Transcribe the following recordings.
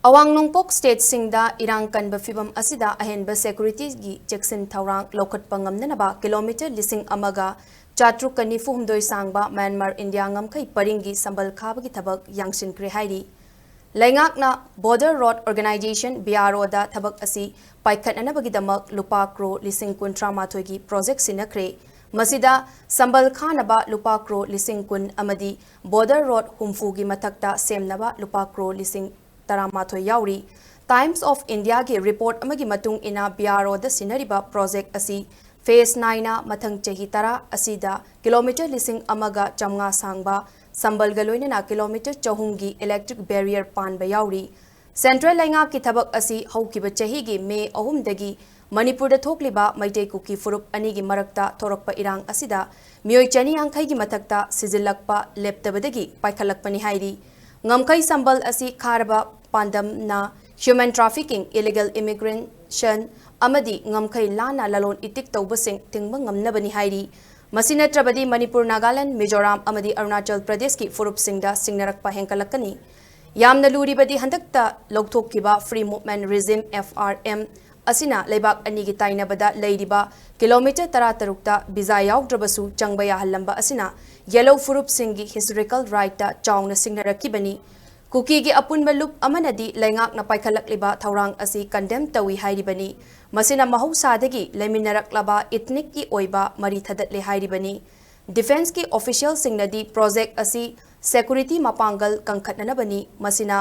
Awang Nongpok State Singda Irang Kanba Fibam Asida Ahenba Security Gi Jackson Taurang Lokat Pangamnanaba Kilometer Lising Amaga Chatruk Kanifu Humdoi Sangba Myanmar India ngamkhei paringgi Sambal Khabagi Thabak yangsinkhre hairi Laingakna Border Road Organization BRO da Thabak asi Paikhatnanabagidamak Lupa Kro Lising Kun Tramathoi Project Sinakre Masida Sambal Khanaba Lupa Kro Lising Kun Amadi Border Road Humfugi Matakta Semnaba Lupa Kro Lising Taramathoi Yauri Times of India ki report amagi matung ina BRO da sinariba project asi Phase 9 na mathang Chahi tara asida kilometer lising amaga chamnga sangba Sambal Galoina kilometer chahumgi electric barrier panba yauri Central Lainga ki thabak asi haukiba Chahi gi May 3 dagi Manipur da thokliba maitei kuki furup ani gi marakta thorokpa irang asida mioi chani angkhai gi mathakta sijillakpa leptabadagi paikhalakpani hairi ngamkhei sambal asi kharba pandam na human trafficking illegal immigration amadi ngamkhei lana lalon itik tawbasing tingba ngamnabani hairi masina trabadi Manipur Nagaland Mizoram amadi Arunachal Pradesh ki furup singda singnarakpa henkalakani yamna luribadi handakta lokthokkiba free movement regime FRM asina leibak ani gi tainabada leiriba kilometer 13 ta biza yaugdrabasu changba yahalamba asina yellow furup singi historical right ta chawna singnarakibani Kuki gi apunba loop amanadi laingak na paikhalakliba thaurang asi condemn tawi hairibani masina mahausadagi leminaraklaba ethnic ki oiba mari thadatle hairibani defense ki official singnadi project asi security mapangal kangkhatnanabani masina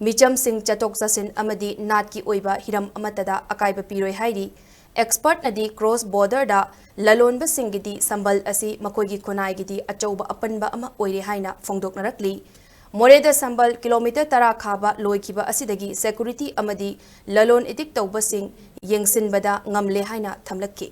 micham sing chatok sasin amadi nat ki oiba hiram amatada akaiba piroi hairi expert nadi cross border da lalonba singidi sambal asi makoigi khonai gidi achauba apanba ama oire haina phongdoknarakli Manung-Da Sambal kilometer 10 khaba loikiba asidagi security amadi lalon itik tawbasing yengsinbada ngamle haina thamlakki